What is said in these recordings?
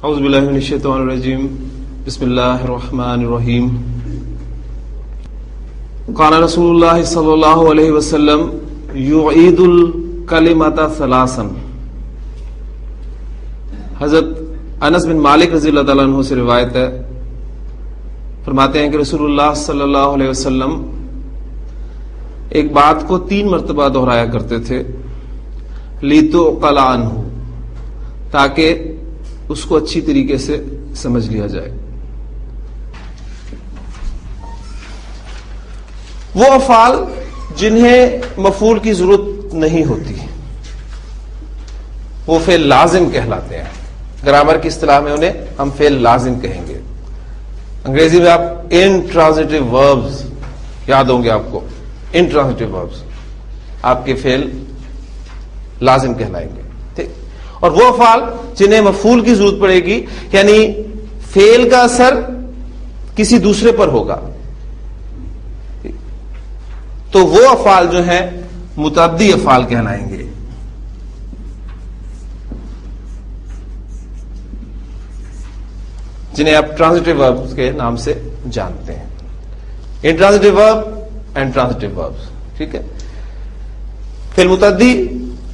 اعوذ باللہ من الشیطان الرجیم بسم اللہ الرحمن الرحیم قال رسول اللہ صلی اللہ علیہ وسلم یعید الکلمۃ ثلاثا. حضرت انس بن مالک رضی اللہ تعالیٰ عنہ سے روایت ہے، فرماتے ہیں کہ رسول اللہ صلی اللہ علیہ وسلم ایک بات کو 3 مرتبہ دہرایا کرتے تھے، لِتُعْقَلَ عَنْهُ، تاکہ اس کو اچھی طریقے سے سمجھ لیا جائے. وہ افعال جنہیں مفعول کی ضرورت نہیں ہوتی وہ فعل لازم کہلاتے ہیں. گرامر کی اصطلاح میں انہیں ہم فعل لازم کہیں گے. انگریزی میں آپ انٹرانزٹیو وربز یاد ہوں گے آپ کو. انٹرانزٹیو وربز آپ کے فعل لازم کہلائیں گے. ٹھیک. اور وہ افعال جنہیں مفعول کی ضرورت پڑے گی، یعنی فعل کا اثر کسی دوسرے پر ہوگا، تو وہ افعال جو ہیں متعدی افعال کہلائیں گے. جنہیں آپ ٹرانزٹیو ورب کے نام سے جانتے ہیں. انٹرانزٹیو ورب اینڈ ٹرانزٹیو وربز. ٹھیک ہے. فعل متعدی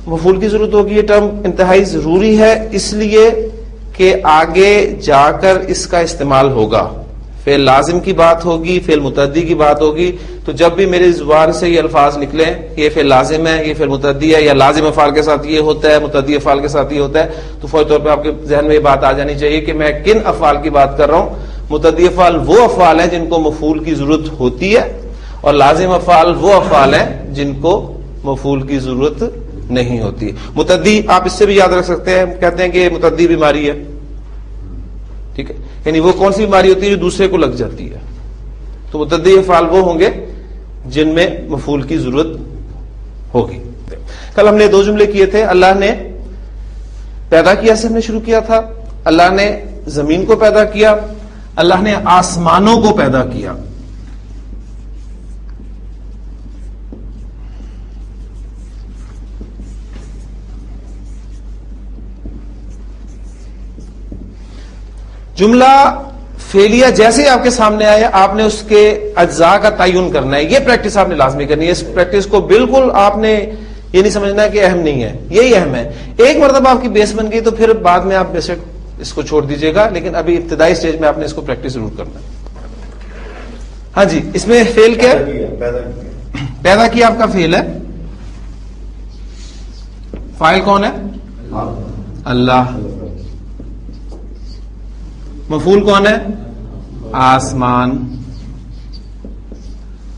مفعول کی ضرورت ہوگی. یہ ٹرم انتہائی ضروری ہے اس لیے کہ آگے جا کر اس کا استعمال ہوگا. فعل لازم کی بات ہوگی، فعل متعدی کی بات ہوگی، تو جب بھی میرے زبان سے یہ الفاظ نکلیں یہ فعل لازم ہے، یہ فعل متعدی ہے، یا لازم افعال کے ساتھ یہ ہوتا ہے، متعدی افعال کے ساتھ یہ ہوتا ہے، تو فوری طور پہ آپ کے ذہن میں یہ بات آ جانی چاہیے کہ میں کن افعال کی بات کر رہا ہوں. متعدی افعال وہ افعال ہیں جن کو مفعول کی ضرورت ہوتی ہے، اور لازم افعال وہ افعال ہیں جن کو مفعول کی ضرورت نہیں ہوتی. متعدی آپ اس سے بھی یاد رکھ سکتے ہیں، کہتے ہیں کہ متعدی بیماری ہے. ٹھیک ہے. یعنی وہ کون سی بیماری ہوتی ہے جو دوسرے کو لگ جاتی ہے. تو متعدی افعال وہ ہوں گے جن میں مفعول کی ضرورت ہوگی. کل ہم نے 2 جملے کیے تھے. اللہ نے پیدا کیا سے ہم نے شروع کیا تھا. اللہ نے زمین کو پیدا کیا، اللہ نے آسمانوں کو پیدا کیا. جملہ فعلیہ جیسے آپ کے سامنے آیا آپ نے اس کے اجزاء کا تعین کرنا ہے. یہ پریکٹس آپ نے لازمی کرنی ہے. اس پریکٹس کو بالکل آپ نے یہ نہیں سمجھنا کہ اہم نہیں ہے، یہی اہم ہے. ایک مرتبہ آپ کی بیس بن گئی تو پھر بعد میں آپ بیسک اس کو چھوڑ دیجیے گا، لیکن ابھی ابتدائی سٹیج میں آپ نے اس کو پریکٹس ضرور کرنا ہے. ہاں جی. اس میں فعل کیا پیدا کیا آپ کا فعل ہے. فاعل کون ہے؟ اللہ. مفعول کون ہے؟ آسمان.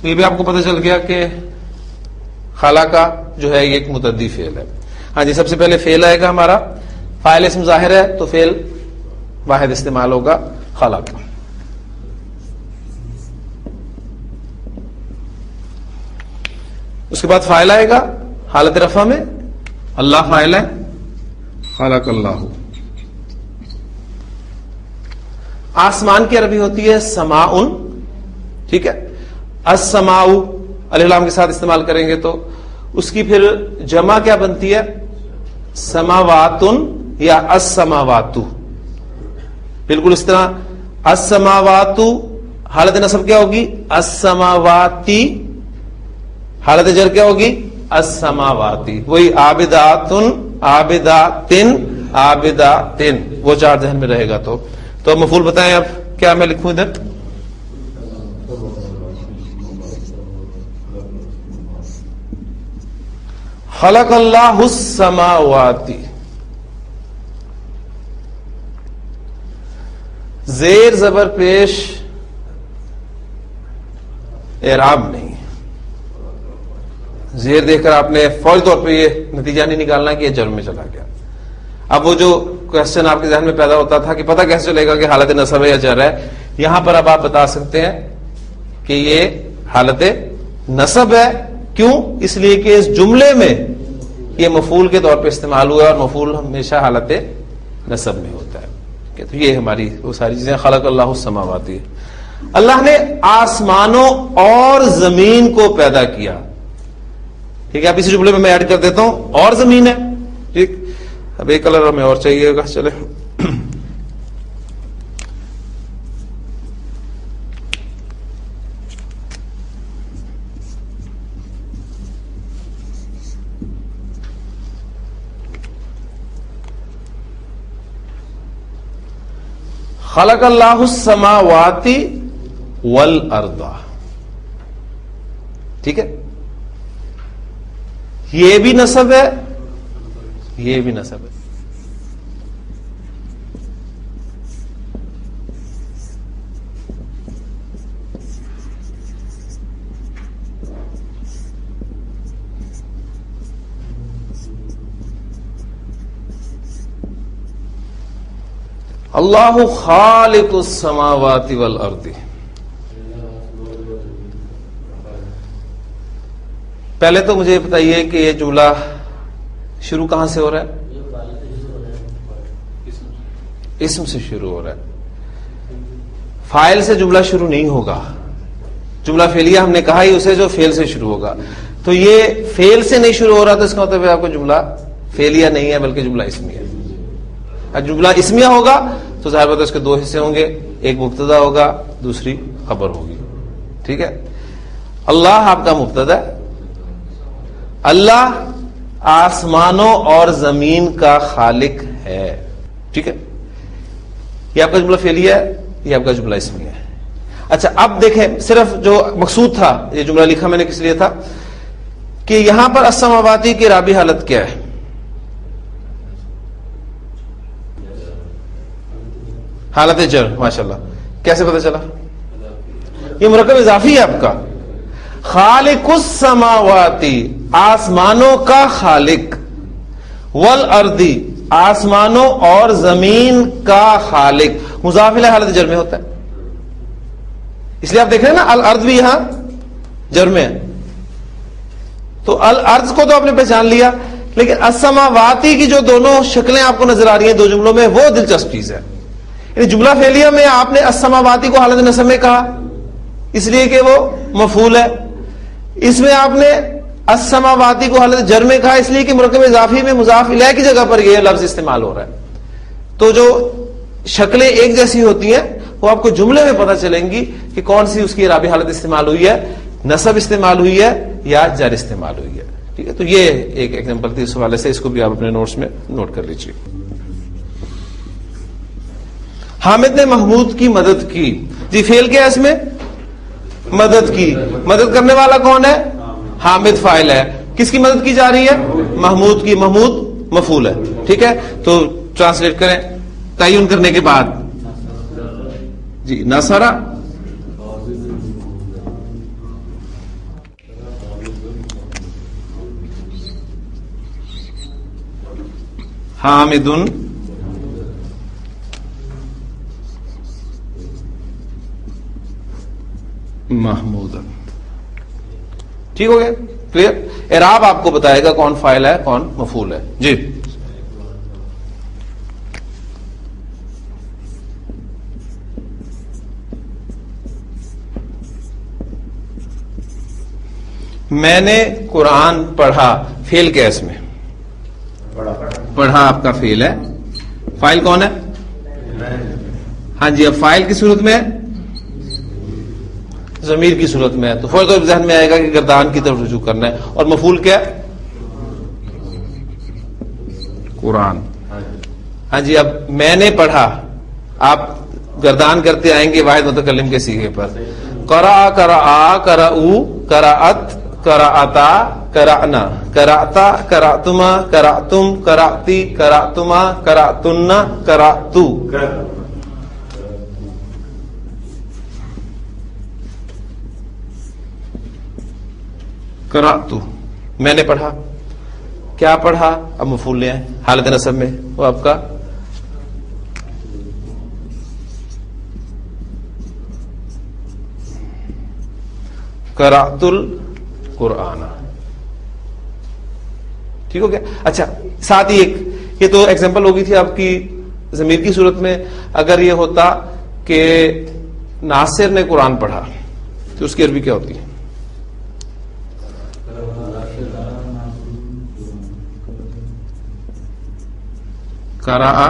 تو یہ بھی آپ کو پتہ چل گیا کہ خلق جو ہے یہ ایک متعدی فعل ہے. ہاں جی. سب سے پہلے فعل آئے گا ہمارا. فاعل اسم ظاہر ہے تو فعل واحد استعمال ہوگا، خلق. اس کے بعد فاعل آئے گا حالت رفع میں. اللہ فاعل ہے، خلق اللہ. آسمان کی عربی ہوتی ہے سماؤن. ٹھیک ہے. السماء الف لام کے ساتھ استعمال کریں گے تو اس کی پھر جمع کیا بنتی ہے؟ سماواتن یا السماوات. بالکل اس طرح السماوات حالت نصب کیا ہوگی؟ السماواتی. حالت جر کیا ہوگی؟ السماواتی. وہی عابداتن، عابداتن، عابداتن. وہ 4 ذہن میں رہے گا. تو مفعول بتائیں آپ کیا میں لکھوں ادھر؟ خلق اللہ السماوات. زیر زبر پیش اعراب نہیں. زیر دیکھ کر آپ نے فوری طور پہ یہ نتیجہ نہیں نکالنا کہ یہ جرم میں چلا گیا. اب وہ جو کوشچن آپ کے ذہن میں پیدا ہوتا تھا کہ پتہ کیسے چلے گا کہ حالت نصب ہے یا جر ہے، یہاں پر اب آپ بتا سکتے ہیں کہ یہ حالت نصب ہے. کیوں؟ اس لیے کہ اس جملے میں یہ مفعول کے طور پہ استعمال ہوا ہے، اور مفعول ہمیشہ حالت نصب میں ہوتا ہے. تو یہ ہماری وہ ساری چیزیں. خلق اللہ السماوات. اللہ نے آسمانوں اور زمین کو پیدا کیا. ٹھیک ہے. اب اسی جملے میں ایڈ کر دیتا ہوں اور زمین ہے. ٹھیک. اب ایک کلر ہمیں اور چاہیے گا. چلے خلق اللہ السماوات والارض. ٹھیک ہے, یہ بھی نسب ہے, یہ بھی نسب ہے. اللہ خالق السماوات والارض. پہلے تو مجھے بتائیے کہ یہ جملہ شروع کہاں سے ہو رہا ہے؟ اسم سے شروع ہو رہا ہے. فاعل سے جملہ شروع نہیں ہوگا. جملہ فعلیہ ہم نے کہا ہی اسے جو فعل سے شروع ہوگا. تو یہ فعل سے نہیں شروع ہو رہا تو اس کا مطلب آپ کو جملہ فعلیہ نہیں ہے بلکہ جملہ اسمیہ ہے. جملہ اسمیہ ہوگا تو ظاہر بات ہے اس کے دو حصے ہوں گے, ایک مبتدا ہوگا دوسری خبر ہوگی. ٹھیک ہے, اللہ آپ کا مبتدا ہے. اللہ آسمانوں اور زمین کا خالق ہے. ٹھیک ہے, یہ آپ کا جملہ فعلیہ ہے, یہ آپ کا جملہ اسمیہ ہے. اچھا اب دیکھیں, صرف جو مقصود تھا, یہ جملہ لکھا میں نے کس لیے تھا کہ یہاں پر السماواتی کی رابی حالت کیا ہے؟ حالت جر. ماشاءاللہ, کیسے پتہ چلا؟ یہ مرکب اضافی ہے آپ کا. خالق السماواتی آسمانوں کا خالق, والارض آسمانوں اور زمین کا خالق. مضاف الیہ حالت جر میں ہوتا ہے, اس لیے آپ دیکھ رہے ہیں نا الارض بھی یہاں جر میں ہے. تو الارض کو تو آپ نے پہچان لیا, لیکن السماواتی کی جو دونوں شکلیں آپ کو نظر آ رہی ہیں دو جملوں میں, وہ دلچسپ چیز ہے. جملہ فعلیہ میں آپ نے السماواتی کو حالت نصب میں کہا اس لیے کہ وہ مفعول ہے. اس میں آپ نے السماواتی کو حالت جر میں کہا اس لیے کہ مرکب اضافی میں مضاف الیہ کی جگہ پر یہ لفظ استعمال ہو رہا ہے. تو جو شکلیں ایک جیسی ہوتی ہیں وہ آپ کو جملے میں پتہ چلیں گی کہ کون سی اس کی رابع حالت استعمال ہوئی ہے, نصب استعمال ہوئی ہے یا جر استعمال ہوئی ہے. ٹھیک ہے, تو یہ ایک ایگزامپل تھی, اس حوالے سے اس کو بھی آپ اپنے نوٹس میں نوٹ کر لیجیے. حامد نے محمود کی مدد کی. جی فعل کیا ہے اس میں؟ مدد کی. مدد کرنے والا کون ہے؟ حامد فاعل ہے. کس کی مدد کی جا رہی ہے؟ محمود کی. محمود مفعول ہے. ٹھیک ہے, تو ٹرانسلیٹ کریں تعین کرنے کے بعد. جی نصرہ حامد محمود. ٹھیک ہو گیا, کلیئر. اعراب آپ کو بتائے گا کون فاعل ہے کون مفعول ہے. جی میں نے قرآن پڑھا. فعل کیا ہے اس میں؟ پڑھا آپ کا فعل ہے. فاعل کون ہے؟ ہاں جی, اب فاعل کی صورت میں ضمیر کی صورت میں ہے تو فوراً ذہن میں آئے گا کہ گردان کی طرف رجوع کرنا ہے. اور مفعول کیا ہے؟ قرآن. ہاں جی, اب میں نے پڑھا, آپ گردان کرتے آئیں گے واحد متکلم کے صیغے پر. قرأ قرأ قرأوا قرأت قرأتا قرأنا قرأتا قرأتما قرأتم قرأتی قرأتما قرأتن قرأتو. قرأتو میں نے پڑھا. کیا پڑھا؟ اب مفعول لے آئیں حالت نصب میں, وہ آپ کا قرأت القرآن. ٹھیک ہو گیا. اچھا ساتھ ہی ایک یہ تو ایگزامپل ہو گئی تھی آپ کی ضمیر کی صورت میں. اگر یہ ہوتا کہ ناصر نے قرآن پڑھا تو اس کی عربی کیا ہوتی ہے؟ قرأ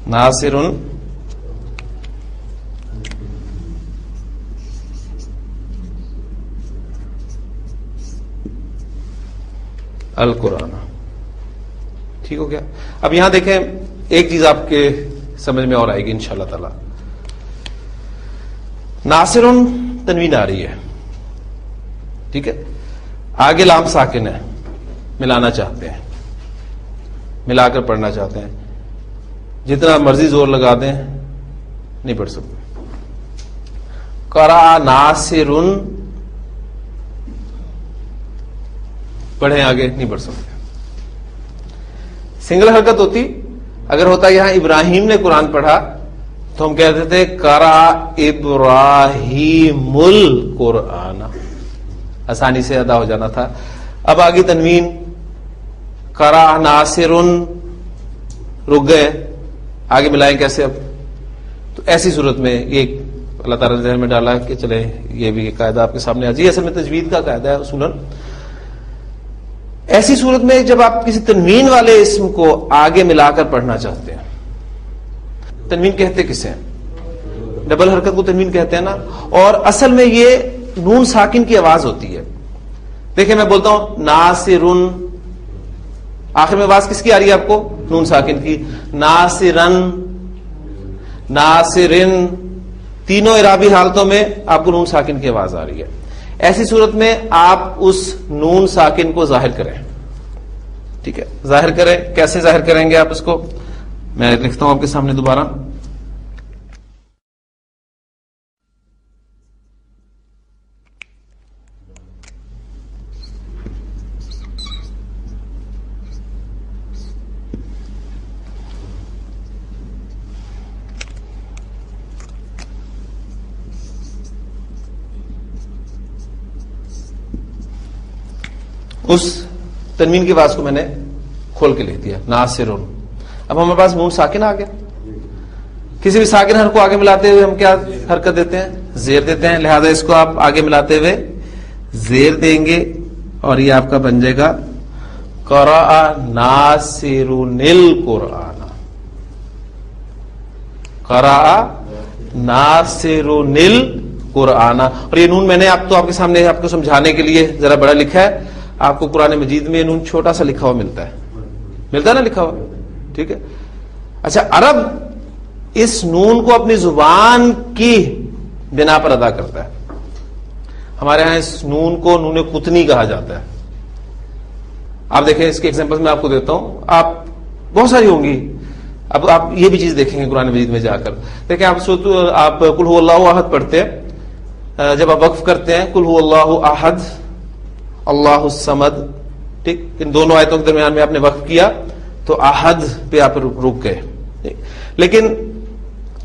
ناصر القرآن. ٹھیک ہو گیا؟ اب یہاں دیکھیں ایک چیز آپ کے سمجھ میں اور آئے گی انشاءاللہ تعالی. ناصر تنوین آ رہی ہے, ٹھیک ہے, آگے لام ساکن ہے, ملانا چاہتے ہیں, ملا کر پڑھنا چاہتے ہیں, جتنا مرضی زور لگا دیں نہیں پڑھ سکتے. قرأ ناصر پڑھیں آگے, نہیں پڑھ سکتے. سنگل حرکت ہوتی, اگر ہوتا یہاں ابراہیم نے قرآن پڑھا تو ہم کہتے تھے قرأ ابراہیم القرآن, آسانی سے ادا ہو جانا تھا. اب آگے تنوین, قرأ ناصر, رک گئے, آگے ملائیں کیسے؟ اب تو ایسی صورت میں یہ اللہ تعالیٰ نے ذہن میں ڈالا کہ چلے یہ بھی قاعدہ آپ کے سامنے آ جائے. اصل میں تجوید کا قاعدہ ہے اصولاً. ایسی صورت میں جب آپ کسی تنوین والے اسم کو آگے ملا کر پڑھنا چاہتے ہیں, تنوین کہتے کسے ہیں؟ ڈبل حرکت کو تنوین کہتے ہیں نا. اور اصل میں یہ نون ساکن کی آواز ہوتی ہے. دیکھیں میں بولتا ہوں ناصرن, آخر میں آواز کس کی آ رہی ہے آپ کو؟ نون ساکن کی. ناصرن, ناصرن, تینوں اعرابی حالتوں میں آپ کو نون ساکن کی آواز آ رہی ہے. ایسی صورت میں آپ اس نون ساکن کو ظاہر کریں, ٹھیک ہے, ظاہر کریں. کیسے ظاہر کریں گے آپ اس کو؟ میں لکھتا ہوں آپ کے سامنے دوبارہ. اس تنوین کی آواز کو میں نے کھول کے لکھ دیا ناصرن. اب ہمارے پاس نون ساکن آ گیا. کسی بھی ساکن حرف کو آگے ملاتے ہوئے ہم کیا حرکت دیتے ہیں؟ زیر دیتے ہیں. لہذا اس کو آپ آگے ملاتے ہوئے زیر دیں گے اور یہ آپ کا بن جائے گا قرأ ناصرن القرآن. قرأ ناصرن القرآن. اور یہ نون میں نے آپ کے سامنے آپ کو سمجھانے کے لیے ذرا بڑا لکھا ہے. آپ کو قرآن مجید میں نون چھوٹا سا لکھا ہوا ملتا ہے نا, لکھا ہوا, ٹھیک ہے. اچھا, عرب اس نون کو اپنی زبان کی بنا پر ادا کرتا ہے. ہمارے ہاں اس نون کو نون قطنی کہا جاتا ہے. آپ دیکھیں اس کے ایگزامپل میں آپ کو دیتا ہوں, آپ بہت ساری ہوں گی. اب آپ یہ بھی چیز دیکھیں گے قرآن مجید میں جا کر. دیکھیں آپ قل هو اللہ احد پڑھتے ہیں, جب آپ وقف کرتے ہیں قل هو اللہ احد اللہ الصمد, ٹھیک, ان دونوں آیتوں کے درمیان میں آپ نے وقف کیا تو احد پہ آپ رک گئے. لیکن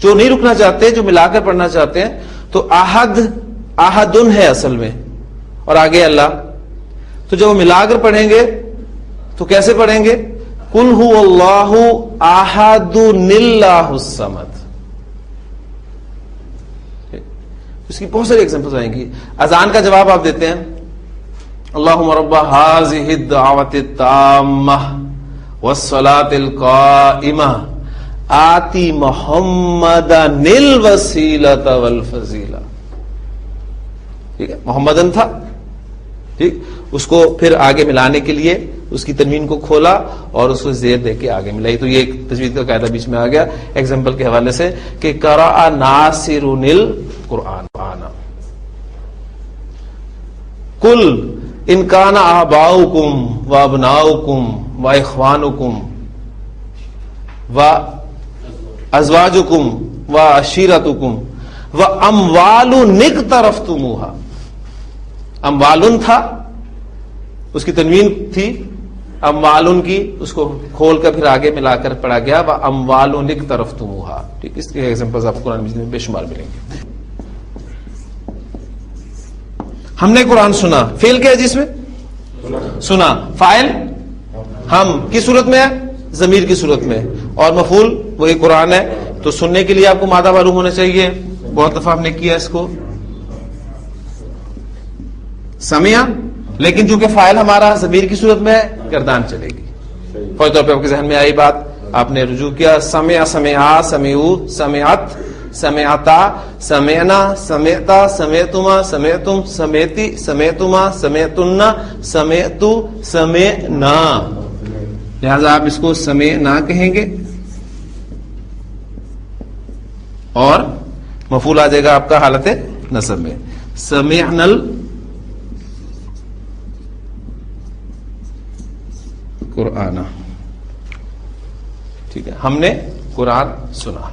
جو نہیں رکنا چاہتے, جو ملا کر پڑھنا چاہتے ہیں, تو احد احدن ہے اصل میں اور آگے اللہ. تو جب وہ ملا کر پڑھیں گے تو کیسے پڑھیں گے؟ قل هو اللہ احد اللہ الصمد. اس کی بہت ساری ایگزامپلز آئیں گی. اذان کا جواب آپ دیتے ہیں اللہم رب هذه الدعوة التامة والصلاة القائمة آتی محمدا الوسیلۃ والفضیلہ. ٹھیک ہے, محمدن تھا, ٹھیک, اس کو پھر آگے ملانے کے لیے اس کی تنوین کو کھولا اور اس کو زیر دے کے آگے ملائی. تو یہ ایک تجوید کا قاعدہ بیچ میں آ گیا ایگزامپل کے حوالے سے کہ قرأ ناصرن القرآن. قل ان کان آباؤکم وابناؤکم واخوانکم وازواجکم وعشیرتکم واموال اقترفتموها. اموالن تھا, اس کی تنوین تھی اموالن کی, اس کو کھول کر پھر آگے ملا کر پڑھا گیا واموال اقترفتموها. ٹھیک, اس کے ایگزامپلز آپ کو قرآن مجید میں بے شمار ملیں گے. ہم نے قرآن سنا, فعل کیا ہے جس میں سنا, فاعل ہم کس صورت میں ہے؟ ضمیر کی صورت میں, اور مفعول وہی قرآن ہے. تو سننے کے لیے آپ کو مادہ معلوم ہونا چاہیے. بہت دفعہ ہم نے کیا اس کو سمیا, لیکن چونکہ فاعل ہمارا ضمیر کی صورت میں ہے گردان چلے گی. فوری طور پہ آپ کے ذہن میں آئی بات, آپ نے رجوع کیا سمع سمعا سمعو سمعت سمعتا، سمعنا، سمعتا، سمعتما، سمعتم، سمعتی، سمعتما، سمعتن، سمعتو، سمعنا. لہذا آپ اس کو سمعنا کہیں گے اور مفعول آ جائے گا آپ کا حالت نصب میں. سمعنا القرآن. ٹھیک ہے، ہم نے قرآن سنا.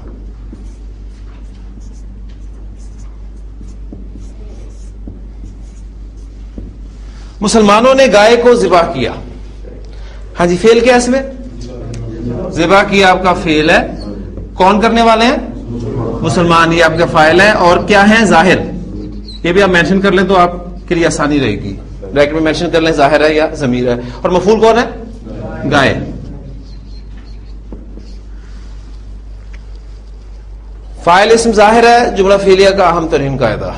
مسلمانوں نے گائے کو ذبح کیا. ہاں جی، فعل کیا اس میں؟ ذبح کیا آپ کا فعل ہے. کون کرنے والے ہیں؟ مسلمان. یہ آپ کا فاعل ہے. اور کیا ہے؟ ظاہر. یہ بھی آپ مینشن کر لیں تو آپ کے لیے آسانی رہے گی. بریکٹ میں مینشن کر لیں ظاہر ہے یا ضمیر ہے. اور مفعول کون ہے؟ گائے. فاعل اسم ظاہر ہے. جملہ فعلیہ کا اہم ترین قاعدہ،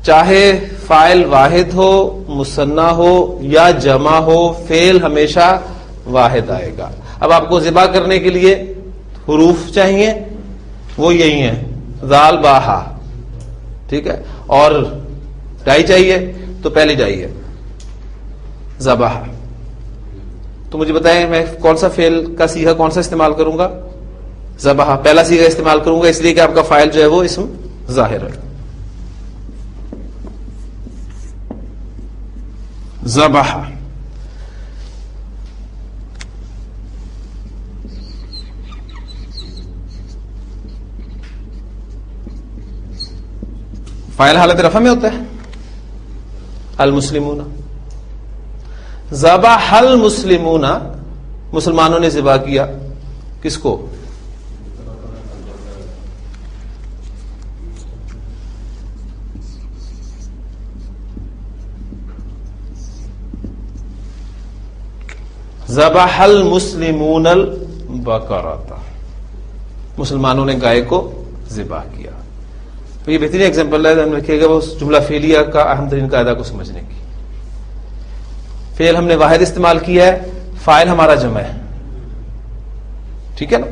چاہے فاعل واحد ہو، مثنیٰ ہو یا جمع ہو، فعل ہمیشہ واحد آئے گا. اب آپ کو ذبح کرنے کے لیے حروف چاہیے، وہ یہی ہیں، ذال با ہا. ٹھیک ہے، اور ڈائی چاہیے تو پہلی ڈائی ہے ذبح. تو مجھے بتائیں میں کون سا فعل کا صیغہ کون سا استعمال کروں گا؟ ذبح. پہلا صیغہ استعمال کروں گا اس لیے کہ آپ کا فاعل جو ہے وہ اسم ظاہر ہے. ذبح. فاعل حالت رفع میں ہوتا ہے المسلمون. ذبح المسلمون، مسلمانوں نے ذبح کیا. کس کو؟ ذبح المسلمون البقرۃ، مسلمانوں نے گائے کو ذبح کیا. تو یہ بہترین ایگزامپل ہے، ہم رکھیے گا وہ جملہ فعلیہ کا اہم ترین قاعدہ کو سمجھنے کی. فعل ہم نے واحد استعمال کیا ہے، فاعل ہمارا جمع ہے. ٹھیک ہے نا.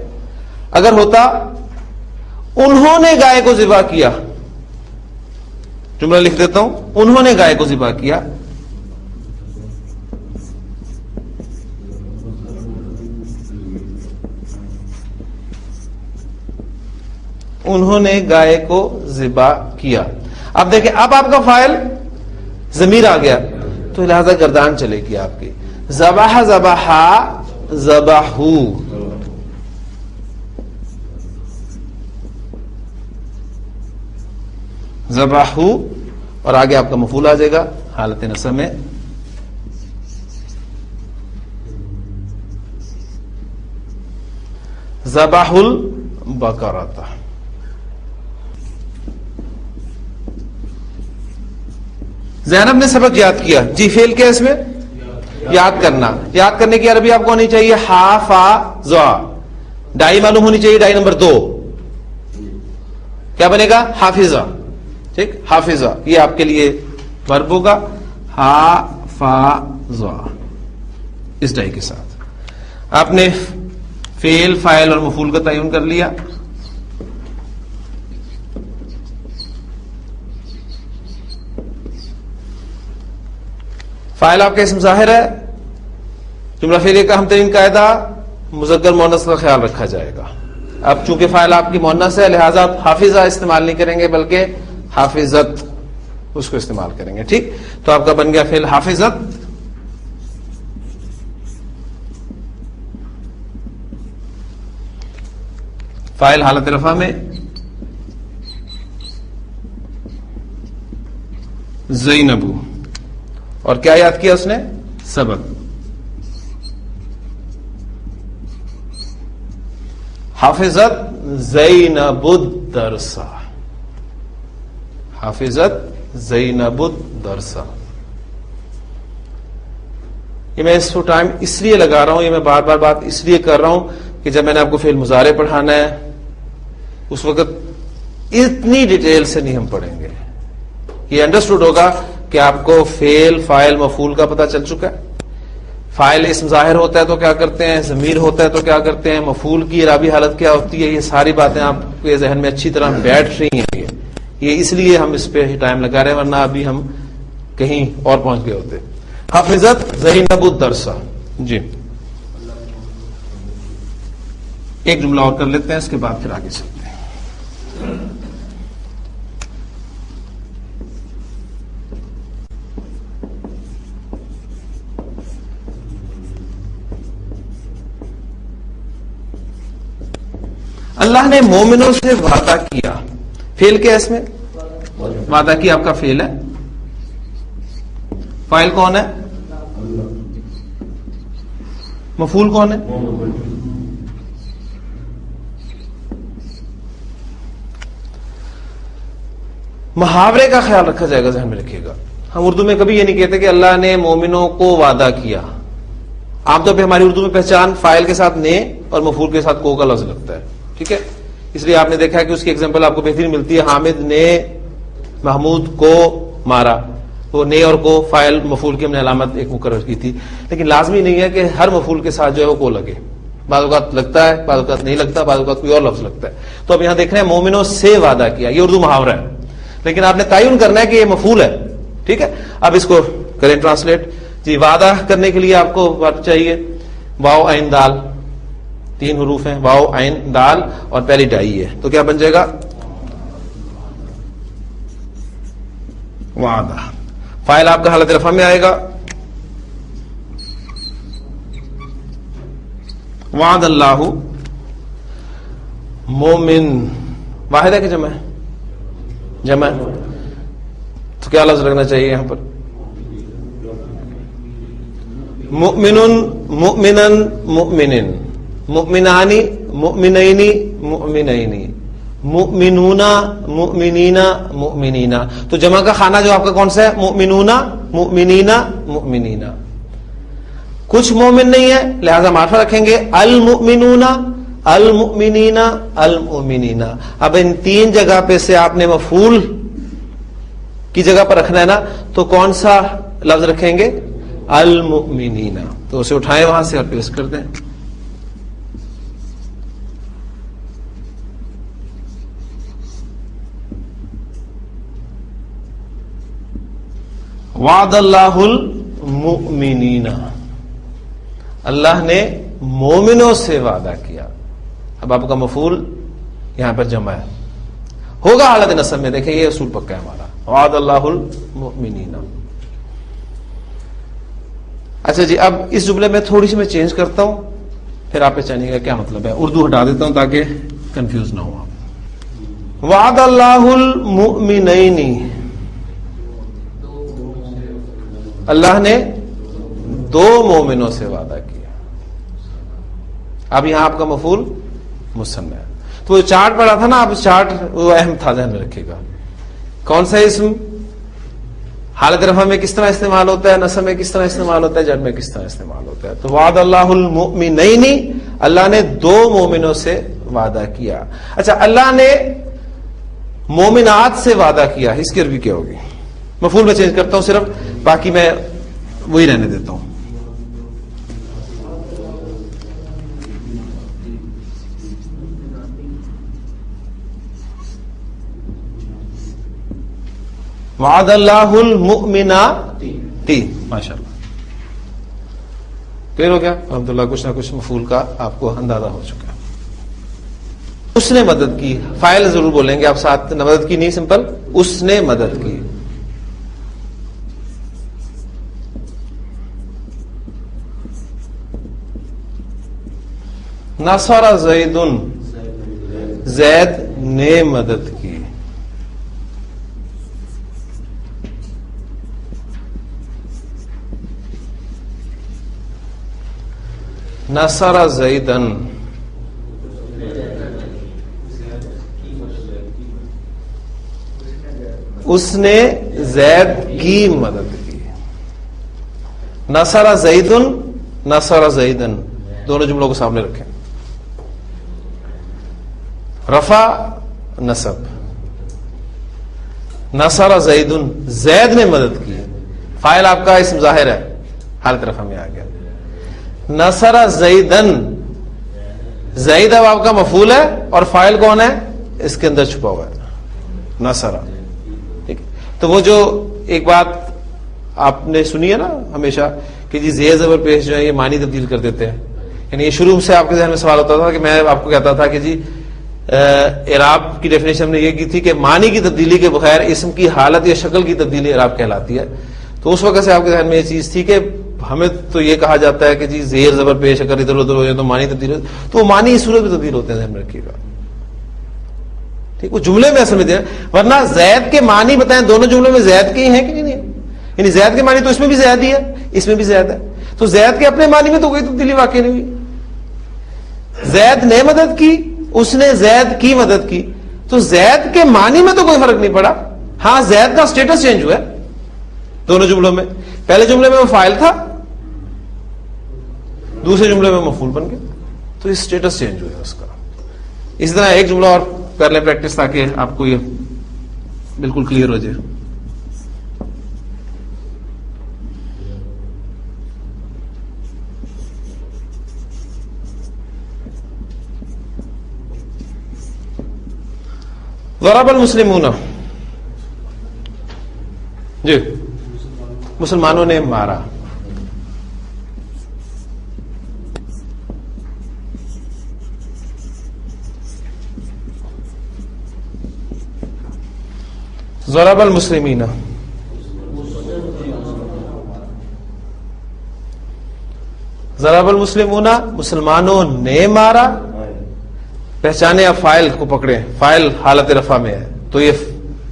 اگر ہوتا انہوں نے گائے کو ذبح کیا، جملہ لکھ دیتا ہوں، انہوں نے گائے کو ذبح کیا. انہوں نے گائے کو ذبح کیا. اب دیکھیں، اب آپ کا فاعل ضمیر آ گیا تو لہذا گردان چلے گی آپ کی. ذبح ذبحا ذبحو. ذبحو اور آگے آپ کا مفعول آ جائے گا حالت نصب میں. ذبح البقرۃ. زینب نے سبق یاد کیا. جی، فعل کیا اس میں؟ یاد کرنا. یاد کرنے کی عربی آپ کو ہونی چاہیے حافظہ. ڈائی معلوم ہونی چاہیے، ڈائی نمبر 2. کیا بنے گا؟ حافظہ. ٹھیک، حافظہ. یہ آپ کے لیے ورب ہوگا حافظہ اس ڈائی کے ساتھ. آپ نے فعل، فاعل اور مفعول کا تعین کر لیا. فاعل آپ کا اسم ظاہر ہے. جملہ فعلیہ کا اہم ترین قاعدہ مذکر مؤنث کا خیال رکھا جائے گا. اب چونکہ فاعل آپ کی مؤنث ہے لہذا آپ حافظہ استعمال نہیں کریں گے بلکہ حافظت اس کو استعمال کریں گے. ٹھیک، تو آپ کا بن گیا فعل حافظت. فاعل حالت رفع میں زینبو. اور کیا یاد کیا اس نے؟ سبق. حافظت زینب الدرس. حافظت زینب الدرس. یہ میں اس کو ٹائم اس لیے لگا رہا ہوں، یہ میں بار بار بات اس لیے کر رہا ہوں کہ جب میں نے آپ کو فعل مضارع پڑھانا ہے اس وقت اتنی ڈیٹیل سے نہیں ہم پڑھیں گے. یہ انڈرسٹوڈ ہوگا کہ آپ کو فعل، فاعل، مفعول کا پتہ چل چکا ہے. فاعل اسم ظاہر ہوتا ہے تو کیا کرتے ہیں، ضمیر ہوتا ہے تو کیا کرتے ہیں، مفعول کی اعرابی حالت کیا ہوتی ہے، یہ ساری باتیں آپ کے ذہن میں اچھی طرح بیٹھ رہی ہیں. یہ اس لیے ہم اس پہ ٹائم لگا رہے ہیں، ورنہ ابھی ہم کہیں اور پہنچ گئے ہوتے. حفظت زینب الدرس. جی ایک جملہ اور کر لیتے ہیں، اس کے بعد پھر آگے چلتے ہیں. اللہ نے مومنوں سے وعدہ کیا. فعل کیا ہے اس میں؟ وعدہ کیا آپ کا فعل ہے. فاعل کون ہے؟ مفعول کون ہے؟ محاورے کا خیال رکھا جائے گا، ذہن میں رکھیے گا. ہم اردو میں کبھی یہ نہیں کہتے کہ اللہ نے مومنوں کو وعدہ کیا. عام طور پہ ہماری اردو میں پہچان فاعل کے ساتھ نے اور مفعول کے ساتھ کو کا لفظ لگتا ہے. ٹھیک ہے، اس لیے آپ نے دیکھا ہے کہ اس کی ایگزامپل آپ کو بہترین ملتی ہے. حامد نے محمود کو مارا. وہ نے اور کو فاعل مفعول کی ہم نے علامت ایک مقرر کی تھی، لیکن لازمی نہیں ہے کہ ہر مفعول کے ساتھ جو ہے وہ کو لگے. بعض اوقات لگتا ہے، بعض اوقات نہیں لگتا، بعض اوقات کوئی اور لفظ لگتا ہے. تو اب یہاں دیکھ رہے ہیں مومنوں سے وعدہ کیا، یہ اردو محاورہ ہے، لیکن آپ نے تعین کرنا ہے کہ یہ مفعول ہے. ٹھیک ہے، اب اس کو کریں ٹرانسلیٹ. جی وعدہ کرنے کے لیے آپ کو ورب چاہیے واو عین دال. 3 حروف ہیں، واو عین دال اور پہلی ڈائی ہے. تو کیا بن جائے گا؟ وعدہ. فاعل آپ کا حالت رفع میں آئے گا. وعد اللہ مومن. واحد ہے کہ جمع ہے؟ جمع. تو کیا لفظ رکھنا چاہیے یہاں پر؟ مؤمن مؤمنا مؤمن، مؤمنانی مؤمنینی مؤمنینی، مؤمنون مؤمنین مؤمنین. تو جمع کا خانہ جو آپ کا کون سا ہے؟ مؤمنون مؤمنین مؤمنین. کچھ مومن نہیں ہے لہذا معرفہ رکھیں گے المؤمنون المؤمنین المؤمنین. اب ان 3 جگہ پہ سے آپ نے مفعول کی جگہ پر رکھنا ہے نا، تو کون سا لفظ رکھیں گے؟ المؤمنین. تو اسے اٹھائیں وہاں سے اور پیش کر دیں. وعد اللہ المؤمنین. اللہ نے مومنوں سے وعدہ کیا. اب آپ کا مفعول یہاں پر جمع ہے، ہوگا حالت نصب میں. دیکھیں یہ اصول پکا ہے ہمارا، وعد اللہ المؤمنین. اچھا جی، اب اس جملے میں تھوڑی سی میں چینج کرتا ہوں، پھر آپ پہچانیے گا کیا مطلب ہے. اردو ہٹا دیتا ہوں تاکہ کنفیوز نہ ہو آپ. وعد اللہ المؤمنین. اللہ نے 2 مومنوں سے وعدہ کیا. اب یہاں آپ کا مفعول مثنی ہے. تو وہ چارٹ پڑا تھا نا، اب چارٹ وہ اہم تھا، ذہن میں رکھیے گا. کون سا اسم حالت رفع میں کس طرح استعمال ہوتا ہے، نصب میں کس طرح استعمال ہوتا ہے، جر میں کس طرح استعمال ہوتا ہے. تو وعد اللہ المؤمنین، اللہ نے 2 مومنوں سے وعدہ کیا. اچھا، اللہ نے مومنات سے وعدہ کیا، اس کی عربی کیا ہوگی؟ مفعول میں چینج کرتا ہوں صرف، باقی میں وہی رہنے دیتا ہوں. وعد اللہ المؤمنات. ماشاء اللہ کلیئر ہو گیا الحمدللہ. کچھ نہ کچھ مفعول کا آپ کو اندازہ ہو چکا ہے. اس نے مدد کی. فاعل ضرور بولیں گے آپ ساتھ، مدد کی نہیں، سمپل اس نے مدد کی. نصر زید، زید نے مدد کی. نصر زیدن، اس نے زید کی مدد کی. نصر زیدن، نصر زیدن، دونوں جملوں کو سامنے رکھیں. رفع نصب. نصر زیدن، زید نے مدد کی. فاعل آپ کا اسم ظاہر ہے، حالت رفع میں آ گیا. نصر زیدن، زید اب آپ کا مفعول ہے اور فاعل کون ہے؟ اس کے اندر چھپا ہوا ہے نصرہ. ٹھیک ہے, تو وہ جو ایک بات آپ نے سنی ہے نا ہمیشہ کہ جی زیر زبر پیش جو ہے یہ معنی تبدیل کر دیتے ہیں. یعنی یہ شروع سے آپ کے ذہن میں سوال ہوتا تھا کہ میں آپ کو کہتا تھا کہ جی اعراب کی ڈیفینیشن ہم نے یہ کی تھی کہ معنی کی تبدیلی کے بغیر اسم کی حالت یا شکل کی تبدیلی اعراب کہلاتی ہے. تو اس وقت سے آپ کے ذہن میں یہ چیز تھی کہ ہمیں تو یہ کہا جاتا ہے کہ جی زیر زبر پیش اگر ادھر ادھر ہو جائے تو معنی تبدیل ہو, تو وہ معنی اس صورت میں تبدیل ہوتے ہیں, ذہن میں رکھیے گا. ٹھیک, وہ جملے میں اصل میں دیا, ورنہ زید کے معنی بتائیں دونوں جملوں میں زید کے ہی ہیں کہ نہیں ہے. یعنی زید کے معنی تو اس میں بھی زید ہی ہے, اس میں بھی زید ہے, تو زید کے اپنے معنی میں تو کوئی تبدیلی واقع نہیں ہوئی. زید نے مدد کی, اس نے زید کی مدد کی, تو زید کے معنی میں تو کوئی فرق نہیں پڑا. ہاں زید کا سٹیٹس چینج ہوا ہے دونوں جملوں میں. پہلے جملے میں وہ فاعل تھا, دوسرے جملے میں مفعول بن گیا, تو اس سٹیٹس چینج ہوا ہے اس کا. اسی طرح ایک جملہ اور کر لیں پریکٹس تاکہ آپ کو یہ بالکل کلیئر ہو جائے. ضرب المسلمون, جی مسلمانوں نے مارا. ضرب المسلمین, ضرب المسلمون مسلمانوں نے مارا. پہچانے آپ فاعل کو پکڑے, فاعل حالت رفع میں ہے تو یہ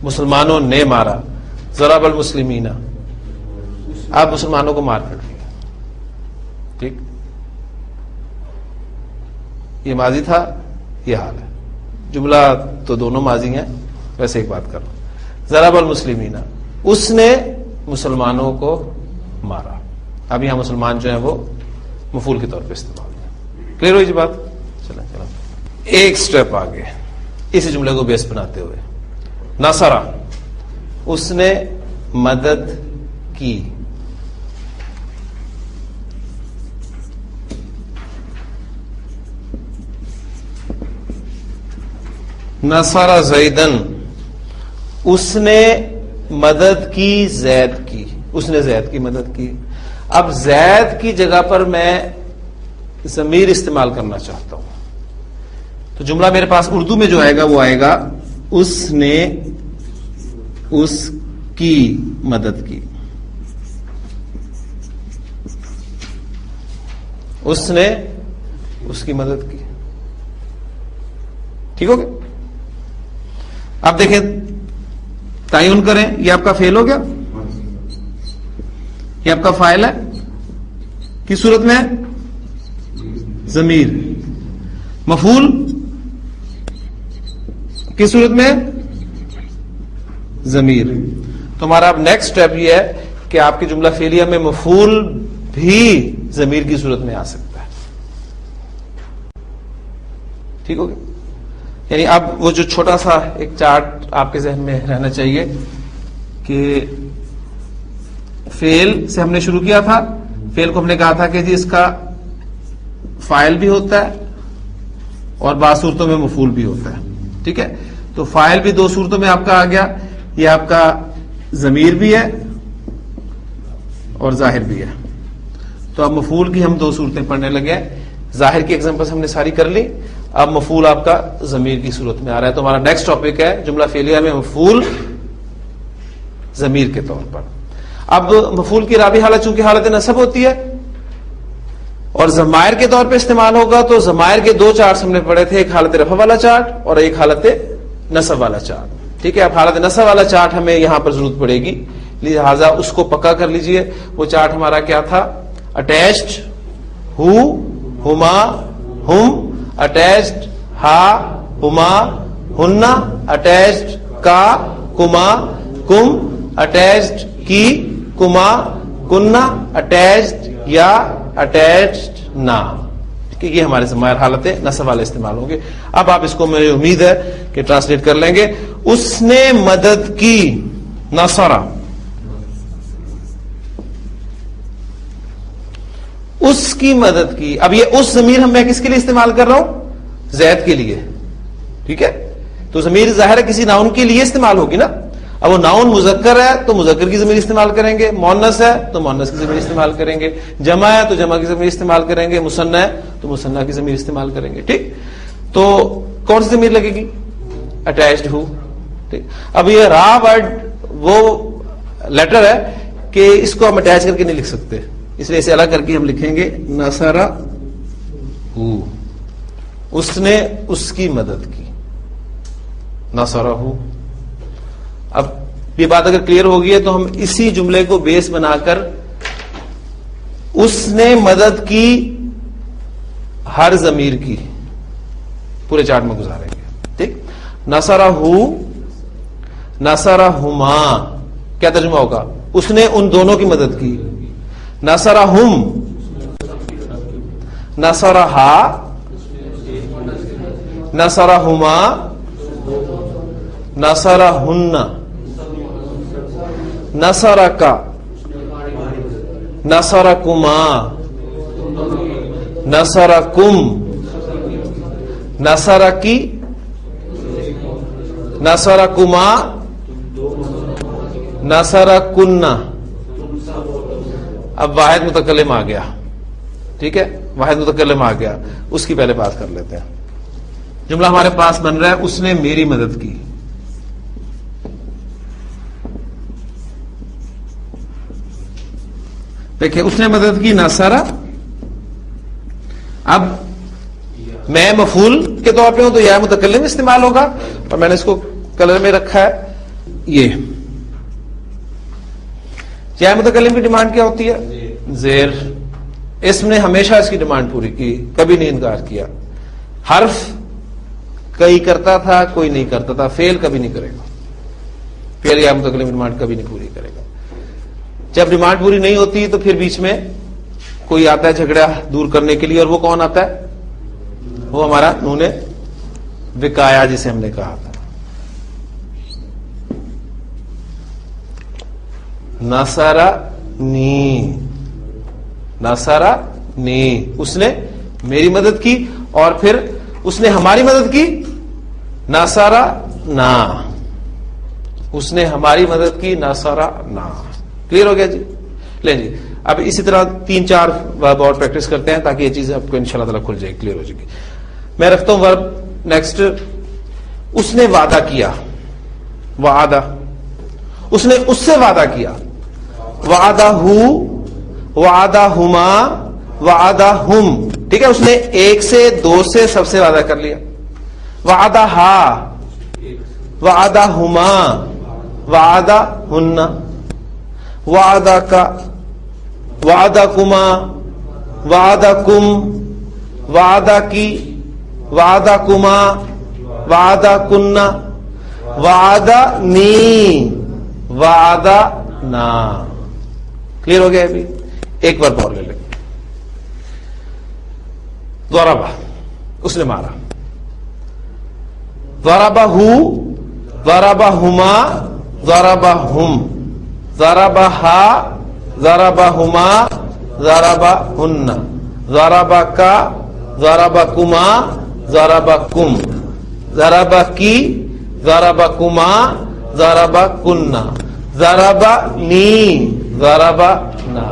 مسلمانوں نے مارا. ضرب المسلمین, آپ مسلمانوں کو مار پڑ دیا. ٹھیک, یہ ماضی تھا, یہ حال ہے. جملہ تو دونوں ماضی ہیں, ویسے ایک بات کرو. ضرب المسلمین, اس نے مسلمانوں کو مارا. اب یہاں مسلمان جو ہیں وہ مفعول کے طور پہ استعمال ہے. کلیئر ہوئی جی بات؟ چلیں ایک سٹیپ آگے اسی جملے کو بیس بناتے ہوئے. نصرہ, اس نے مدد کی. نصر زیدن, اس نے مدد کی زید کی, اس نے زید کی مدد کی. اب زید کی جگہ پر میں ضمیر استعمال کرنا چاہتا ہوں, تو جملہ میرے پاس اردو میں جو آئے گا وہ آئے گا اس نے اس کی مدد کی. اس نے اس کی مدد کی. ٹھیک ہو گیا؟ اب دیکھیں تعین کریں, یہ آپ کا فعل ہو گیا, یہ آپ کا فاعل ہے, کس صورت میں ہے؟ ضمیر. مفعول کس صورت میں ہے؟ ضمیر. تو ہمارا اب نیکسٹ اسٹیپ یہ ہے کہ آپ کی جملہ فعلیہ میں مفعول بھی ضمیر کی صورت میں آ سکتا ہے. ٹھیک ہو گیا؟ یعنی اب وہ جو چھوٹا سا ایک چارٹ آپ کے ذہن میں رہنا چاہیے کہ فعل سے ہم نے شروع کیا تھا. فعل کو ہم نے کہا تھا کہ جی اس کا فاعل بھی ہوتا ہے اور بعض صورتوں میں مفعول بھی ہوتا ہے. ٹھیک ہے, تو فاعل بھی دو صورتوں میں آپ کا آ گیا, یہ آپ کا ضمیر بھی ہے اور ظاہر بھی ہے. تو اب مفعول کی ہم دو صورتیں پڑھنے لگے. ظاہر کی ایگزامپل ہم نے ساری کر لی, اب مفعول آپ کا ضمیر کی صورت میں آ رہا ہے. تو ہمارا نیکسٹ ٹاپک ہے جملہ فعلیہ میں مفعول ضمیر کے طور پر. اب مفعول کی رابع حالت چونکہ حالت نصب ہوتی ہے اور ضمائر کے طور پہ استعمال ہوگا, تو ضمائر کے دو چارٹ ہم نے پڑھے تھے, ایک حالت رفع والا چارٹ اور ایک حالت نصب والا چارٹ. ٹھیک ہے, اب حالت نصب والا چارٹ ہمیں یہاں پر ضرورت پڑے گی, لہذا اس کو پکا کر لیجئے. وہ چارٹ ہمارا کیا تھا؟ اٹیچڈ ہو, ہما, ہم, اٹیچڈ ہا, ہما, ہننا, اٹیچڈ کا, کما, کم, اٹیچڈ کی, کما, کننا, اٹیچڈ یا, اٹیچڈ نہ. یہ ہمارے ضمائر حالت نصب والے استعمال ہوں گے. اب آپ اس کو مجھے امید ہے کہ ٹرانسلیٹ کر لیں گے. اس نے مدد کی, نصرہ. اس کی مدد کی. اب یہ اس ضمیر میں کس کے لیے استعمال کر رہا ہوں؟ زید کے لیے. ٹھیک ہے, تو ضمیر ظاہر ہے کسی ناؤن کے لیے استعمال ہوگی نا. اب وہ ناؤن مذکر ہے تو مذکر کی ضمیر استعمال کریں گے, مؤنث ہے تو مؤنث کی ضمیر استعمال کریں گے, جمع ہے تو جمع کی ضمیر استعمال کریں گے, مثنیٰ ہے تو مثنیٰ کی ضمیر استعمال کریں گے. ٹھیک, تو کون سی ضمیر لگے گی؟ اٹیچڈ ہو. ٹھیک, اب یہ را ورڈ وہ لیٹر ہے کہ اس کو ہم اٹیچ کر کے نہیں لکھ سکتے, اس لیے اسے الگ کر کے ہم لکھیں گے نصرہ ہو, اس نے اس کی مدد کی. نصرہ ہو. اب یہ بات اگر کلیئر ہوگی ہے تو ہم اسی جملے کو بیس بنا کر اس نے مدد کی ہر ضمیر کی پورے چارٹ میں گزاریں گے. ٹھیک, نصرہ ہو, نصرہ ہما, کیا ترجمہ ہوگا؟ اس نے ان دونوں کی مدد کی. نصرہ ہم, نصرہ ہا, نصرہ ہما, نصرہ ہن, نصرہ کا, نصرہ کما, نصرہ کم, نصرہ کی, نصرہ کما, نصرہ کنہ. اب واحد متکلم آ گیا. ٹھیک ہے, واحد متکلم آ گیا, اس کی پہلے بات کر لیتے ہیں. جملہ ہمارے پاس بن رہا ہے اس نے میری مدد کی. دیکھیں, اس نے مدد کی نصرہ. اب میں مفعول کے طور پہ ہوں تو یا متکلم استعمال ہوگا, اور میں نے اس کو کلر میں رکھا ہے. یہ یا متکلم کی ڈیمانڈ کیا ہوتی ہے؟ زیر. اسم نے ہمیشہ اس کی ڈیمانڈ پوری کی, کبھی نہیں انکار کیا. حرف کئی کرتا تھا, کوئی نہیں کرتا تھا. فعل کبھی نہیں کرے گا, فعل یا متکلم کی ڈیمانڈ کبھی نہیں پوری کرے گا. جب ڈیمانڈ پوری نہیں ہوتی تو پھر بیچ میں کوئی آتا ہے جھگڑا دور کرنے کے لیے, اور وہ کون آتا ہے؟ وہ ہمارا نون وقایا جسے ہم نے کہا تھا. نصرہ نی, نصرہ نی, اس نے میری مدد کی, اور پھر اس نے ہماری مدد کی. نصرہ نا, اس نے ہماری مدد کی. نصرہ نا. کلیئر ہو گیا جی؟ لیں جی, اب اسی طرح 3-4 ورب اور پریکٹس کرتے ہیں تاکہ یہ چیز آپ کو انشاءاللہ تعالی کھل جائے, کلیئر ہو جائے گی. میں رکھتا ہوں ورب نیکسٹ. اس نے وعدہ کیا. وعدہ, اس نے اس سے وعدہ کیا. وعدہ ہو, وعدہ ہما, وعدہ ہم. ٹھیک ہے, اس نے 1 سے 2 سے سب سے وعدہ کر لیا. وعدہ ہا, وعدہ ہما, وعدہ ہن, وعدہ کا, وعدہ کما, وعدہ کم, وعدہ کی, وعدہ کما, وعدہ کنہ, وعدہ نی, وعدہ نا. کلیئر ہو گیا ابھی؟ ایک بار اور لے لیں. ضربہ, اس نے مارا. ضربہ ہو, ضربہ ہما, ضربہ ہم, ضربہ ہا, ضربہ ہما, ضربہ ہن, ضربہ کا, ضربہ کما, ضربہ کم, ضربہ کی, ضربہ کما, ضربہ کنہ, ضربہ نی, ضربہ نا.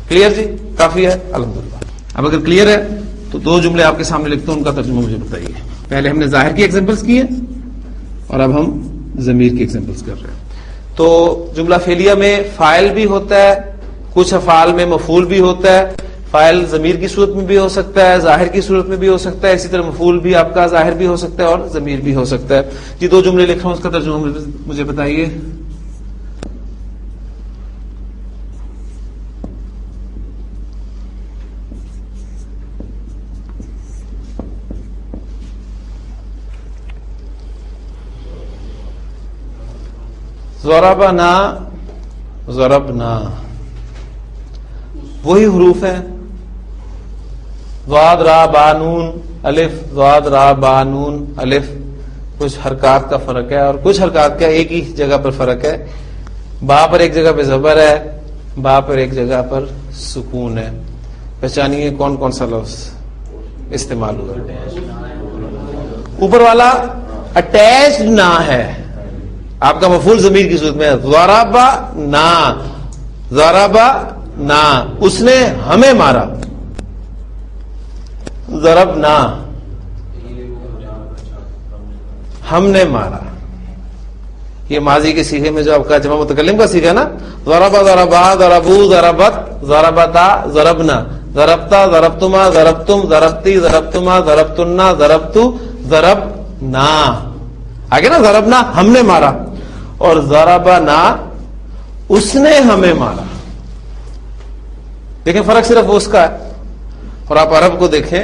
کلیئر جی؟ کافی ہے الحمدللہ. اب اگر کلیئر ہے تو 2 جملے آپ کے سامنے لکھتا ہوں, ان کا ترجمہ مجھے بتائیے. پہلے ہم نے ظاہر کی ایگزامپلس کی ہیں اور اب ہم ضمیر کی ایگزامپلس کر رہے ہیں. تو جملہ فعلیہ میں فاعل بھی ہوتا ہے, کچھ افعال میں مفعول بھی ہوتا ہے. فاعل ضمیر کی صورت میں بھی ہو سکتا ہے, ظاہر کی صورت میں بھی ہو سکتا ہے. اسی طرح مفعول بھی آپ کا ظاہر بھی ہو سکتا ہے اور ضمیر بھی ہو سکتا ہے. جی 2 جملے لکھ رہا ہوں, اس کا ترجمہ مجھے بتائیے. ضربنا, ضربنا, وہی حروف ہیں. ضاد را با نون الف, ضاد را با نون الف. کچھ حرکات کا فرق ہے اور کچھ حرکات کا ایک ہی جگہ پر فرق ہے. با پر ایک جگہ پہ زبر ہے, با پر ایک جگہ پر سکون ہے. پہچانیے کون کون سا لفظ استعمال ہوا. اوپر والا اٹیچڈ نہ ہے. آپ کا مفعول ضمیر کی صورت میں ضربا نا، ضربا نا، اس نے ہمیں مارا. ضربنا، ہم نے مارا. یہ ماضی کے صیغے میں جو آپ کا جمع متکلم کا صیغہ نا، ضربا ضربا ضربو ضربت ضربتا ضربنا، ضربتا ضربتما ضربتم ضربتی ضربتما ضربتنا ضربتو ضربنا. آگے نا ضربنا ہم نے مارا، اور ضربنا اس نے ہمیں مارا. دیکھیں فرق صرف اس کا ہے. اور آپ عرب کو دیکھیں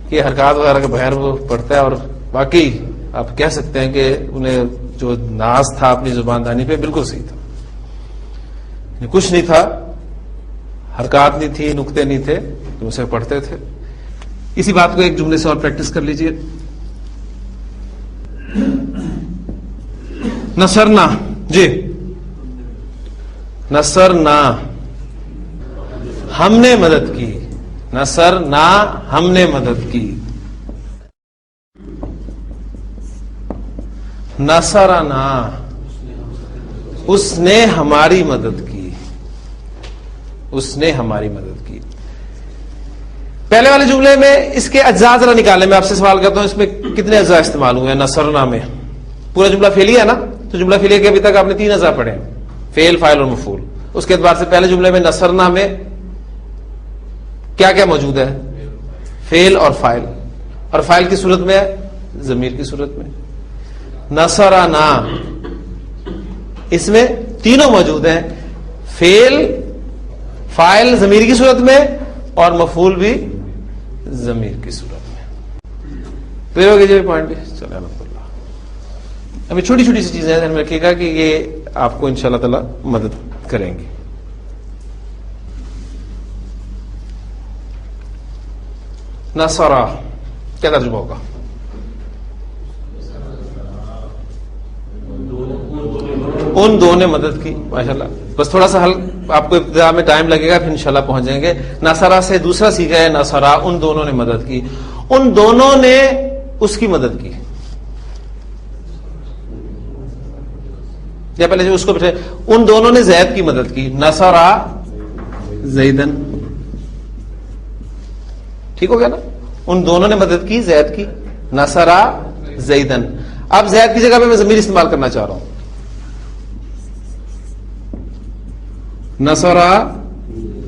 کہ حرکات وغیرہ کے بغیر وہ پڑھتا ہے، اور باقی آپ کہہ سکتے ہیں کہ انہیں جو ناز تھا اپنی زبان دانی پہ بالکل صحیح تھا. کچھ نہیں تھا، حرکات نہیں تھی، نقطے نہیں تھے، تو اسے پڑھتے تھے. اسی بات کو ایک جملے سے اور پریکٹس کر لیجئے. نصرنا، جی نصرنا ہم نے مدد کی. نصرنا ہم نے مدد کی. نصرنا اس نے ہماری مدد کی. اس نے ہماری مدد کی. پہلے والے جملے میں اس کے اجزاء ذرا نکالیں. میں آپ سے سوال کرتا ہوں اس میں کتنے اجزاء استعمال ہوئے ہیں نصرنا میں؟ پورا جملہ فعلیہ ہے نا، تو جملہ فعلیہ کے ابھی تک آپ نے 3 اجزاء پڑھے ہیں، فعل، فاعل اور مفعول. اس کے اعتبار سے پہلے جملے میں نصرنا میں کیا کیا موجود ہے؟ فعل اور فاعل. اور فاعل کی صورت میں ہے، ضمیر کی صورت میں. نصرنا اس میں تینوں موجود ہیں، فعل، فاعل ضمیر کی صورت میں اور مفعول بھی ضمیر کی صورت میں. کلیئر ہو گئی جی پوائنٹ بھی؟ چلے الحمدللہ. ابھی چھوٹی چھوٹی سی چیزیں ذہن میں رکھیے گا کہ یہ آپ کو انشاءاللہ تعالی مدد کریں گی. نصرہ کیا ترجمہ ہوگا؟ ان دو نے مدد کی. ماشاءاللہ. بس تھوڑا سا حل آپ کو ابتدا میں ٹائم لگے گا، پھر انشاءاللہ پہنچ جائیں گے. نصرہ سے دوسرا سیکھا ہے نصرہ، ان دونوں نے مدد کی. ان دونوں نے اس کی مدد کی. یا پہلے جو اس کو بیٹھے، ان دونوں نے زید کی مدد کی. نصرہ زیدن. ٹھیک ہو گیا نا؟ ان دونوں نے مدد کی زید کی. نصرہ زیدن. اب زید کی جگہ پہ میں ضمیر استعمال کرنا چاہ رہا ہوں. نصرہ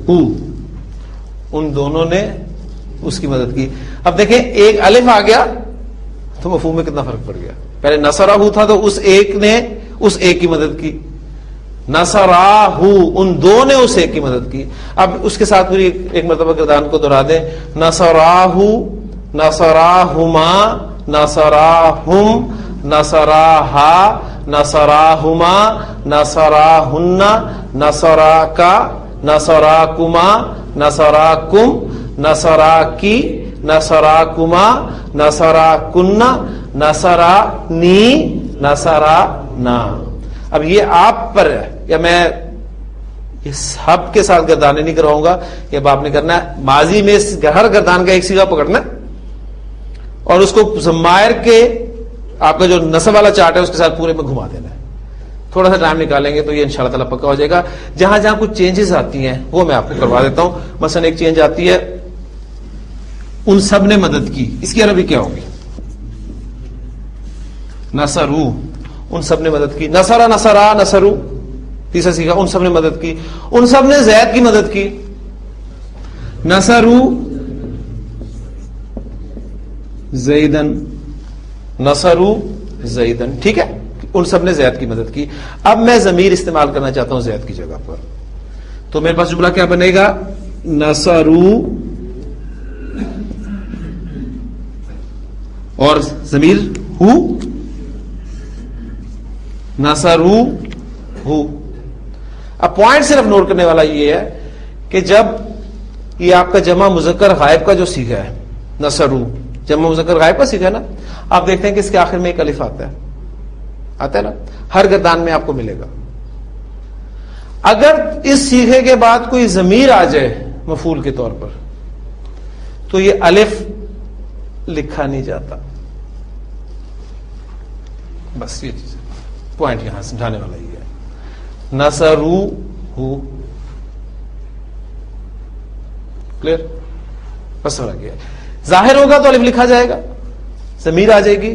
ہو، ان دونوں نے اس کی مدد کی. اب دیکھیں ایک الف آ گیا تو مفہوم میں کتنا فرق پڑ گیا. پہلے نصرہ ہو تھا تو اس ایک نے اس ایک کی مدد کی. نصرہ ہو، ان دو نے اس ایک کی مدد کی. اب اس کے ساتھ پوری ایک مرتبہ گردان کو دہرا دیں. نصرہ ہو، نصرہ ہما، نصرہ ہم، نصرہ ہا، نصرہ ہما، نصرہ ہن، نصرہ کا، نصرہ کما، نصرہ کم، نصرہ کی، نصرہ کما، نصرہ کن، نصرہ نی، نصرہ نا. اب یہ آپ پر ہے، یا میں یہ سب کے ساتھ گردانے نہیں کراؤں گا. یہ اب آپ نے کرنا ہے ماضی میں ہر گردان کا ایک سیگا پکڑنا اور اس کو ضمائر کے آپ کا جو نصب والا چارٹ ہے اس کے ساتھ پورے میں گھما دینا ہے. تھوڑا سا ٹائم نکالیں گے تو یہ انشاءاللہ تعالی پکا ہو جائے گا. جہاں جہاں کچھ چینجز آتی ہیں وہ میں آپ کو کروا دیتا ہوں. مثلا ایک چینج آتی ہے ان سب نے مدد کی. اس کی عربی کیا ہوگی؟ نصرو، ان سب نے مدد کی. نصرہ، نصرہ، نصرو. تیسرا سیکھا ان سب نے مدد کی. ان سب نے زید کی مدد کی. نصرو زیدن، نصرو زیدن. ٹھیک ہے، ان سب نے زید کی مدد کی. اب میں ضمیر استعمال کرنا چاہتا ہوں زید کی جگہ پر، تو میرے پاس جملہ کیا بنے گا؟ نصرو اور ضمیر ہو، نصرو ہو. اب پوائنٹ صرف نوٹ کرنے والا یہ ہے کہ جب یہ آپ کا جمع مذکر غائب کا جو سیکھا ہے، نصرو جمع مذکر غائب کا سیکھا ہے نا، آپ دیکھتے ہیں کہ اس کے آخر میں ایک الف آتا ہے نا، ہر گردان میں آپ کو ملے گا. اگر اس سیکھے کے بعد کوئی ضمیر آ جائے مفعول کے طور پر تو یہ الف لکھا نہیں جاتا. بس یہ چیز پوائنٹ یہاں سمجھانے والا یہ ہے. نصروہ کلیئر. بس فرق یہ ہے. ظاہر ہوگا تو الف لکھا جائے گا, ضمیر آ جائے گی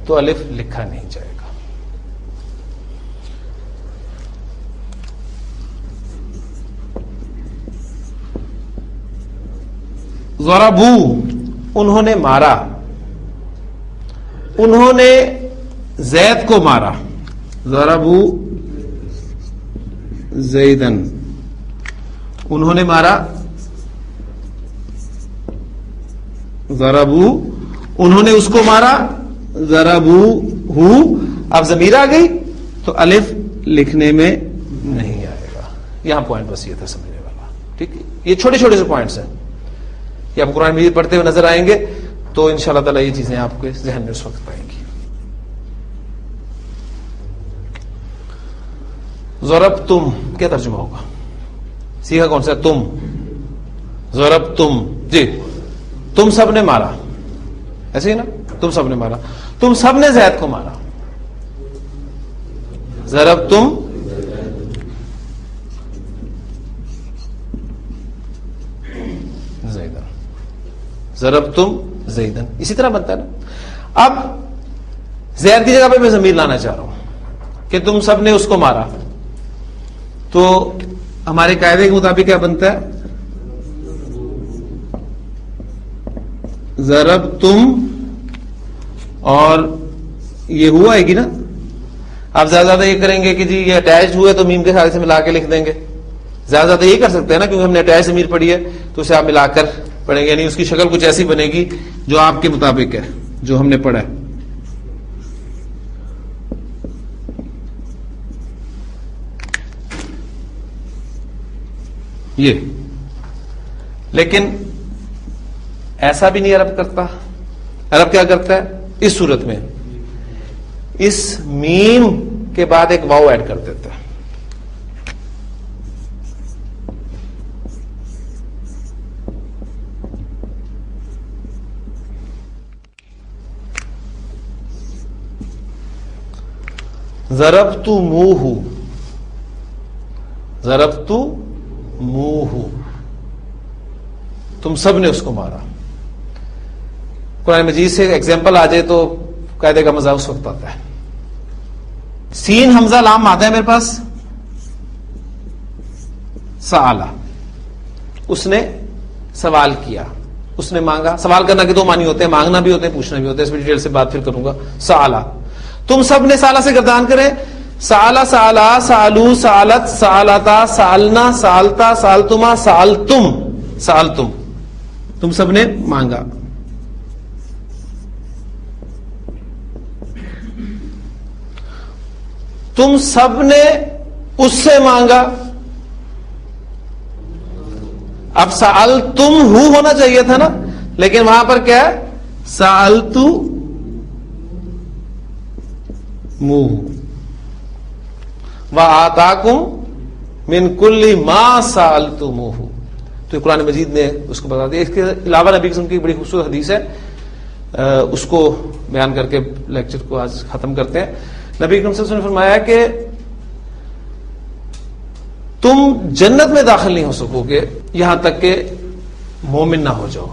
تو الف لکھا نہیں جائے گا. ضربو انہوں نے مارا, انہوں نے زید کو مارا. ضربو زیدن انہوں نے مارا. ضربو انہوں نے اس کو مارا. ضربو ہو اب ضمیر آ گئی تو الف لکھنے میں نہیں آئے گا. یہاں پوائنٹ بس یہ تھا سمجھنے والا. ٹھیک ہے, یہ چھوٹے چھوٹے سے پوائنٹس ہیں, یہ آپ قرآن مجید پڑھتے ہوئے نظر آئیں گے تو انشاءاللہ تعالی یہ چیزیں آپ کے ذہن میں اس وقت آئیں گی. ضربتم کیا ترجمہ ہوگا؟ سیکھا کون سا؟ تم. ضربتم جی تم سب نے مارا, ایسے ہی نا, تم سب نے مارا. تم سب نے زید کو مارا. ضربتم زیدن. ضربتم زیدن اسی طرح بنتا ہے نا. اب زید کی جگہ پہ میں ضمیر لانا چاہ رہا ہوں کہ تم سب نے اس کو مارا, تو ہمارے قاعدے کے مطابق کیا بنتا ہے؟ ضربتم اور یہ ہوا ہے گی نا. آپ زیادہ زیادہ یہ کریں گے کہ جی یہ اٹیچ ہوئے تو میم کے ساتھ سے ملا کے لکھ دیں گے. زیادہ زیادہ یہ کر سکتے ہیں نا, کیونکہ ہم نے اٹیچ ضمیر پڑھی ہے تو اسے آپ ملا کر پڑھیں گے, یعنی اس کی شکل کچھ ایسی بنے گی جو آپ کے مطابق ہے, جو ہم نے پڑھا ہے. یہ لیکن ایسا بھی نہیں عرب کرتا. عرب کیا کرتا ہے اس صورت میں؟ اس میم کے بعد ایک واو ایڈ کر دیتا ہے. ضربتموہ, ضربتموہ تم سب نے اس کو مارا. قرآن مجید سے ایگزامپل آ جائے تو قاعدے کا مزہ اس وقت آتا ہے. سین حمزہ لام آتا ہے میرے پاس. سآلہ اس نے سوال کیا, اس نے مانگا. سوال کرنا کے دو معنی ہوتے ہیں, مانگنا بھی ہوتے ہیں, پوچھنا بھی ہوتا ہے. اس میں ڈیٹیل سے بات پھر کروں گا. سآلہ تم سب نے سالہ سے گردان کرے. سالہ سالہ سالو سالت سالتا سالنا سالتا سالتما سالتم سالتم تم سب نے مانگا. تم سب نے اس سے مانگا. اب سالتم ہو ہونا چاہیے تھا نا, لیکن وہاں پر کیا ہے؟ سالتو منہ وآتاکم من کل ما سالتموہ. تو قرآن مجید نے اس کو بتا دیا. اس کے علاوہ نبی قسم کی بڑی خوبصورت حدیث ہے, اس کو بیان کر کے لیکچر کو آج ختم کرتے ہیں. نبی کریم صلی اللہ علیہ وسلم نے فرمایا کہ تم جنت میں داخل نہیں ہو سکو گے یہاں تک کہ مومن نہ ہو جاؤ.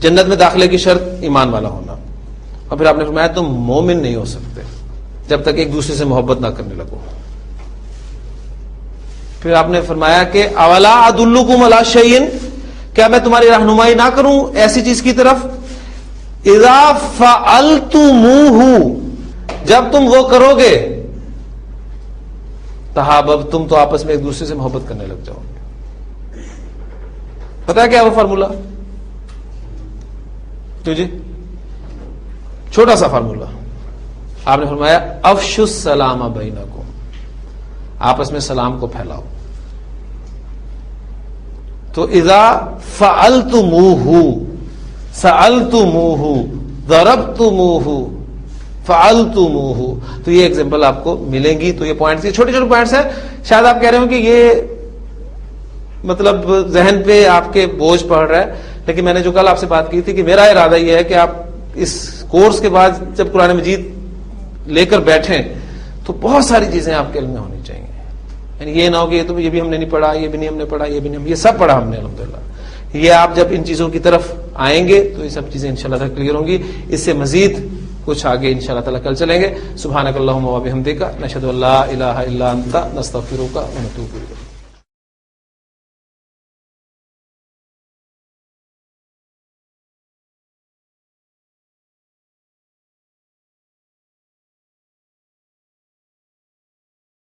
جنت میں داخلے کی شرط ایمان والا ہونا. اور پھر آپ نے فرمایا تم مومن نہیں ہو سکتے جب تک ایک دوسرے سے محبت نہ کرنے لگو. پھر آپ نے فرمایا کہ اولا ادلکم علی شیء, کیا میں تمہاری رہنمائی نہ کروں ایسی چیز کی طرف؟ اذا فعلتموہ, جب تم وہ کرو گے تحابب تم, تو آپس میں ایک دوسرے سے محبت کرنے لگ جاؤ گے. پتا ہے کیا وہ فارمولا؟ تو جی چھوٹا سا فارمولا. آپ نے فرمایا افشوا السلام بینکم, آپس میں سلام کو پھیلاؤ. تو اذا فعلتموہ سألتموہ ضربتموہ فعلتموہ, تو یہ ایگزامپل آپ کو ملیں گی. تو یہ پوائنٹس, یہ چھوٹے چھوٹے پوائنٹس ہیں. شاید آپ کہہ رہے ہو کہ یہ مطلب ذہن پہ آپ کے بوجھ پڑ رہا ہے, لیکن میں نے جو کل آپ سے بات کی تھی کہ میرا ارادہ یہ ہے کہ آپ اس کورس کے بعد جب قرآن مجید لے کر بیٹھیں تو بہت ساری چیزیں آپ کے علم میں ہونی چاہیے. یعنی یہ نہ ہو کہ یہ بھی ہم نے نہیں پڑھا, یہ بھی نہیں ہم نے پڑھا, یہ بھی نہیں, یہ سب پڑھا ہم نے الحمدللہ. یہ آپ جب ان چیزوں کی طرف آئیں گے تو یہ سب چیزیں انشاءاللہ تعالی کلیئر ہوں گی. اس سے مزید کچھ آگے انشاءاللہ تعالی کل چلیں گے. سبحانک اللہم و بحمدک نشہد ان لا الہ الا انت نستغفرک و نتوب الیک.